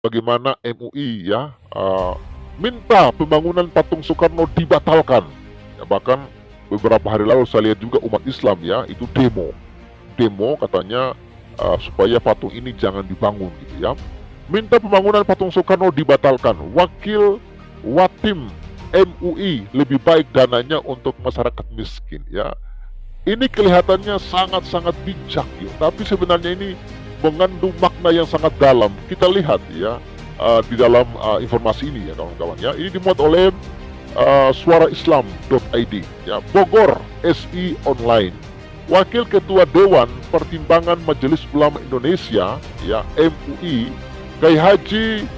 bagaimana MUI ya, minta pembangunan patung Soekarno dibatalkan. Ya, bahkan beberapa hari lalu saya lihat juga umat Islam ya, itu demo katanya, supaya patung ini jangan dibangun gitu ya. Minta pembangunan patung Soekarno dibatalkan. Wakil Watim MUI, lebih baik dananya untuk masyarakat miskin ya. Ini kelihatannya sangat-sangat bijak ya, tapi sebenarnya ini mengandung makna yang sangat dalam. Kita lihat ya, di dalam informasi ini ya kawan-kawan ya. Ini dimuat oleh suaraislam.id ya. Bogor SI Online. Wakil Ketua Dewan Pertimbangan Majelis Ulama Indonesia ya, MUI, Kiai Haji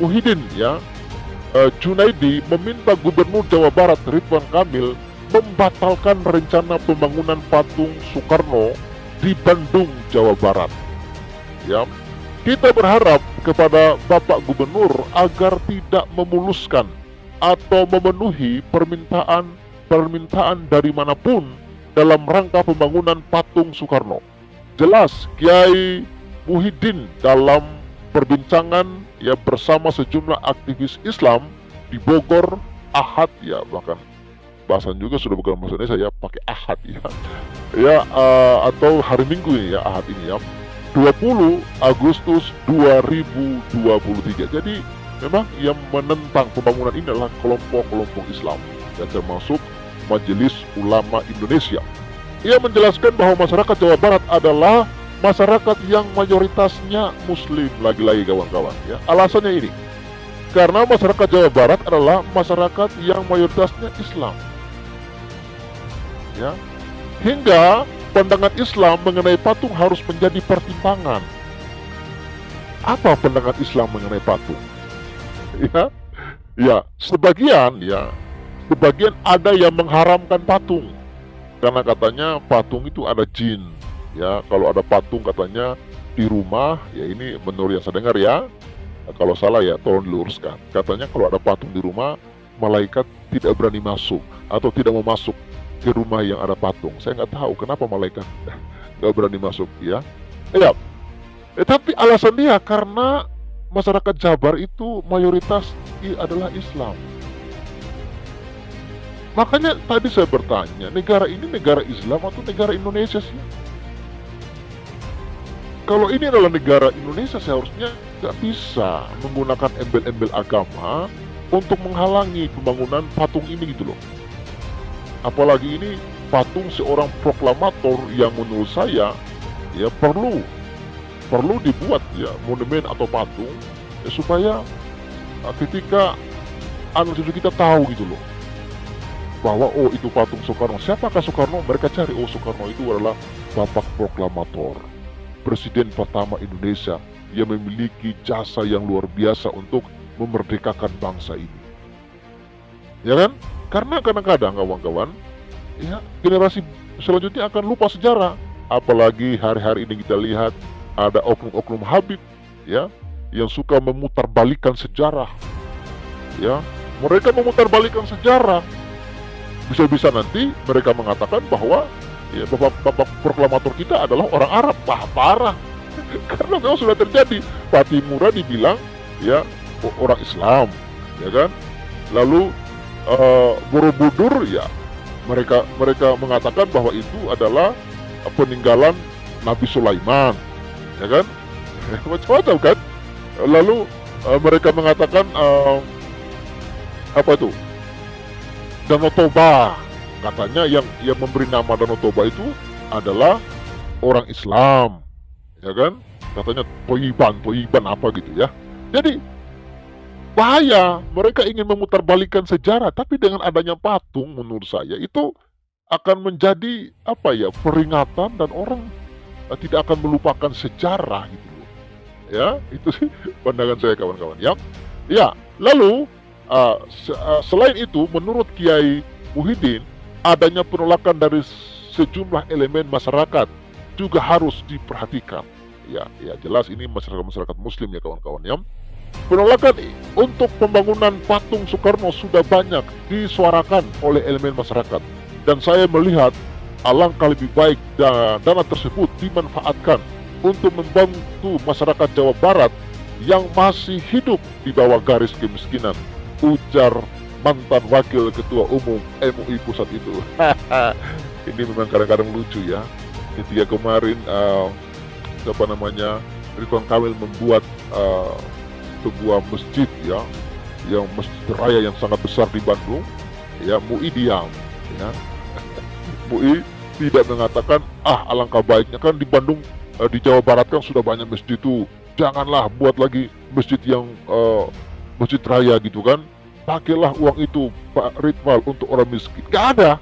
Muhyiddin ya, Junaidi, meminta Gubernur Jawa Barat Ridwan Kamil membatalkan rencana pembangunan patung Soekarno di Bandung, Jawa Barat. Ya, kita berharap kepada Bapak Gubernur agar tidak memuluskan atau memenuhi permintaan dari manapun dalam rangka pembangunan patung Soekarno. Jelas Kiai Muhyiddin dalam perbincangan ya bersama sejumlah aktivis Islam di Bogor Ahad ya, bahkan bahasan juga sudah bukan bahasa Indonesia ya, pakai Ahad ya. Ya, atau hari Minggu ini ya, Ahad ini ya. 20 Agustus 2023. Jadi memang yang menentang pembangunan ini adalah kelompok-kelompok Islam dan termasuk Majelis Ulama Indonesia. Ia menjelaskan bahwa masyarakat Jawa Barat adalah masyarakat yang mayoritasnya Muslim, lagi-lagi kawan-kawan ya. Alasannya ini, karena masyarakat Jawa Barat adalah masyarakat yang mayoritasnya Islam. Ya, hingga pandangan Islam mengenai patung harus menjadi pertimbangan. Apa pandangan Islam mengenai patung? Sebagian ada yang mengharamkan patung karena katanya patung itu ada jin. Ya, kalau ada patung katanya di rumah, ya ini menurut yang saya dengar ya. Kalau salah ya tolong diluruskan. Katanya kalau ada patung di rumah, malaikat tidak berani masuk atau tidak mau masuk ke rumah yang ada patung. Saya nggak tahu kenapa malaikat nggak berani masuk ya. Tapi alasan dia karena masyarakat Jabar itu mayoritas adalah Islam. Makanya tadi saya bertanya, negara ini negara Islam atau negara Indonesia sih? Kalau ini adalah negara Indonesia, seharusnya nggak bisa menggunakan embel-embel agama untuk menghalangi pembangunan patung ini gitu loh. Apalagi ini patung seorang proklamator yang menurut saya ya perlu dibuat ya monumen atau patung ya, supaya ketika anak cucu kita tahu gitu loh bahwa oh itu patung Soekarno. Siapakah Soekarno? Mereka cari, oh Soekarno itu adalah bapak proklamator, presiden pertama Indonesia yang memiliki jasa yang luar biasa untuk memerdekakan bangsa ini. Ya kan? Karena kadang-kadang kawan-kawan, ya generasi selanjutnya akan lupa sejarah. Apalagi hari-hari ini kita lihat ada oknum-oknum Habib, ya, yang suka memutarbalikkan sejarah. Ya, mereka memutarbalikkan sejarah. Bisa-bisa nanti mereka mengatakan bahwa ya bapak proklamator kita adalah orang Arab. Parah. Karena memang sudah terjadi. Patimura dibilang ya orang Islam, ya kan? Lalu Borobudur ya mereka mengatakan bahwa itu adalah peninggalan Nabi Sulaiman, ya kan? Macam-macam kan. Lalu mereka mengatakan apa itu, Danau Toba, katanya yang memberi nama Danau Toba itu adalah orang Islam, ya kan? Katanya Toiban apa gitu ya. Jadi bahaya, mereka ingin memutarbalikkan sejarah, tapi dengan adanya patung menurut saya itu akan menjadi apa ya, peringatan dan orang tidak akan melupakan sejarah gitu loh. Ya, itu sih pandangan saya kawan-kawan. Ya, lalu selain itu menurut Kiai Muhyiddin, adanya penolakan dari sejumlah elemen masyarakat juga harus diperhatikan. Ya jelas ini masyarakat Muslim ya kawan-kawan ya. Penolakan untuk pembangunan patung Soekarno sudah banyak disuarakan oleh elemen masyarakat, dan saya melihat alangkah lebih baik dana tersebut dimanfaatkan untuk membantu masyarakat Jawa Barat yang masih hidup di bawah garis kemiskinan, ujar mantan wakil ketua umum MUI pusat itu. Ini memang kadang-kadang lucu ya. Ketika kemarin Ridwan Kamil membuat sebuah masjid ya, yang masjid raya yang sangat besar di Bandung, ya MUI diam, ya. MUI tidak mengatakan, alangkah baiknya kan di Bandung, di Jawa Barat kan sudah banyak masjid itu, janganlah buat lagi masjid yang masjid raya gitu kan, pakailah uang itu Pak Ridwan untuk orang miskin. Gak ada.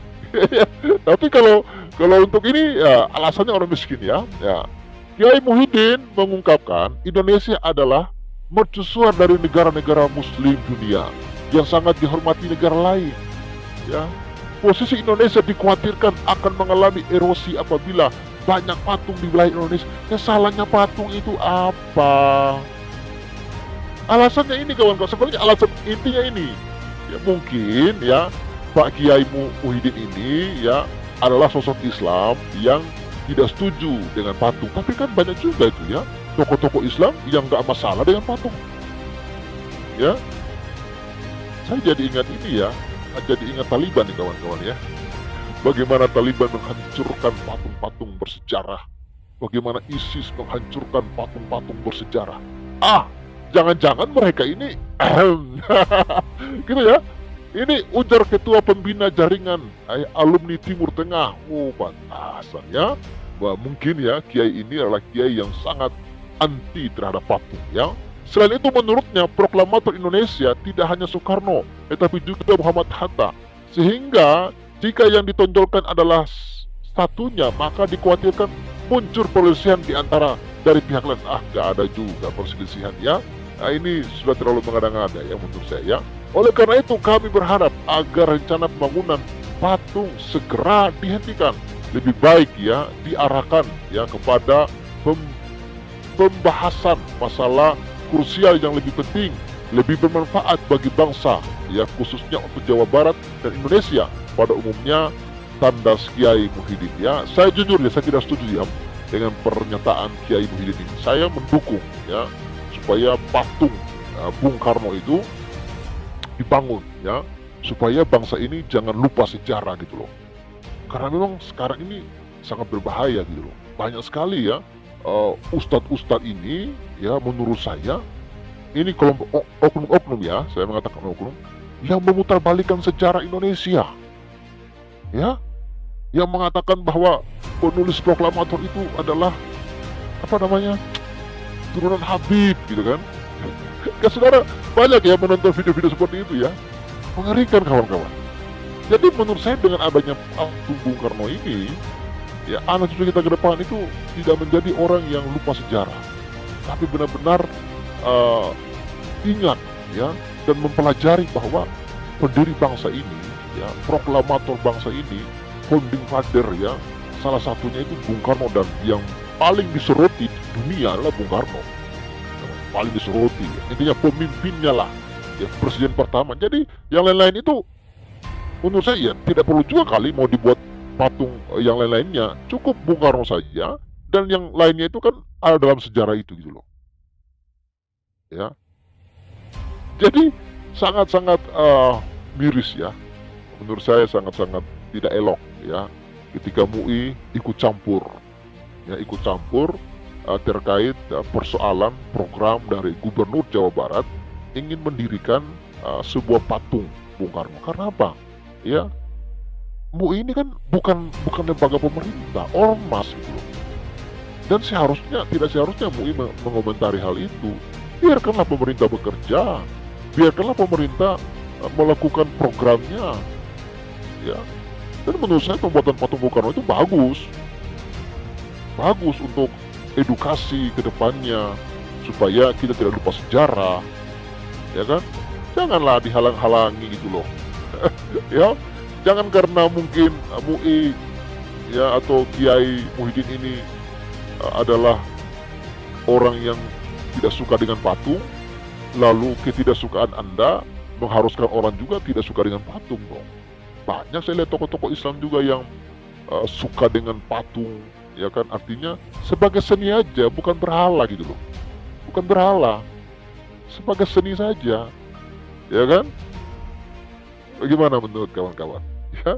Tapi kalau untuk ini ya alasannya orang miskin ya. Kiai Muhyiddin mengungkapkan Indonesia adalah mercusuar dari negara-negara Muslim dunia yang sangat dihormati negara lain. Ya, posisi Indonesia dikhawatirkan akan mengalami erosi apabila banyak patung di wilayah Indonesia. Salahnya patung itu apa? Alasannya ini kawan-kawan, sebenarnya alasan intinya ini. Ya mungkin ya Pak Kiai Muhyiddin ini ya adalah sosok Islam yang tidak setuju dengan patung. Tapi kan banyak juga itu ya tokoh-tokoh Islam yang nggak masalah dengan patung. Ya, saya jadi ingat ini ya, jadi ingat Taliban nih kawan-kawan ya. Bagaimana Taliban menghancurkan patung-patung bersejarah. Bagaimana ISIS menghancurkan patung-patung bersejarah. Jangan-jangan mereka ini gitu ya. Ini ujar ketua pembina jaringan alumni Timur Tengah. Pantasan ya. Wah, mungkin ya kiai ini adalah kiai yang sangat anti terhadap patung ya. Selain itu menurutnya proklamator Indonesia tidak hanya Soekarno, tetapi juga Muhammad Hatta. Sehingga jika yang ditonjolkan adalah satunya, maka dikhawatirkan muncul perselisihan di antara dari pihak lain. Gak ada juga perselisihan ya. Nah, ini sudah terlalu mengada-ngada ya menurut saya ya. Oleh karena itu kami berharap agar rencana pembangunan patung segera dihentikan. Lebih baik ya diarahkan ya kepada pembahasan masalah krusial yang lebih penting, lebih bermanfaat bagi bangsa ya, khususnya untuk Jawa Barat dan Indonesia pada umumnya, tandas Kiai Muhyiddin ya. Saya jujur ya, saya tidak setuju ya dengan pernyataan Kiai Muhyiddin ini. Saya mendukung ya supaya patung Bung Karno itu dibangun ya, supaya bangsa ini jangan lupa sejarah gitu loh. Karena memang sekarang ini sangat berbahaya gitu loh. Banyak sekali ya ustadz-ustadz ini ya, menurut saya ini kelompok oknum-oknum ya, saya mengatakan oknum yang memutarbalikkan sejarah Indonesia ya, yang mengatakan bahwa penulis proklamator itu adalah turunan Habib gitu kan. Saudara banyak ya menonton video-video seperti itu ya, mengerikan kawan-kawan. Jadi menurut saya dengan adanya patung Bung Karno ini ya, anak cucu kita ke depan itu tidak menjadi orang yang lupa sejarah, tapi benar-benar ingat ya dan mempelajari bahwa pendiri bangsa ini ya, proklamator bangsa ini, founding father ya, salah satunya itu Bung Karno, dan yang paling disoroti di dunia adalah Bung Karno. Paling disoroti ya. Intinya pemimpinnya lah ya, presiden pertama. Jadi yang lain-lain itu menurut saya tidak perlu juga kali mau dibuat patung yang lain-lainnya, cukup Bung Karno saja, dan yang lainnya itu kan ada dalam sejarah itu gitu loh ya. Jadi sangat-sangat miris ya, menurut saya sangat-sangat tidak elok ya ketika MUI ikut campur terkait persoalan program dari Gubernur Jawa Barat ingin mendirikan sebuah patung Bung Karno. Karena apa? Ya, MUI ini kan bukan lembaga pemerintah, ormas gitu loh. Dan tidak seharusnya MUI mengomentari hal itu. Biarkanlah pemerintah bekerja, biarkanlah pemerintah melakukan programnya, ya. Dan menurut saya pembuatan patung Bung Karno itu bagus untuk edukasi ke depannya, supaya kita tidak lupa sejarah, ya kan? Janganlah dihalang-halangi gitu loh. Ya, jangan karena mungkin MUI ya atau Kiai Muhyiddin ini adalah orang yang tidak suka dengan patung, lalu ketidaksukaan Anda mengharuskan orang juga tidak suka dengan patung dong. Banyak saya lihat tokoh-tokoh Islam juga yang suka dengan patung, ya kan, artinya sebagai seni aja, bukan berhala gitu loh, bukan berhala. sebagai seni saja, ya kan? Bagaimana menurut kawan-kawan? Ya,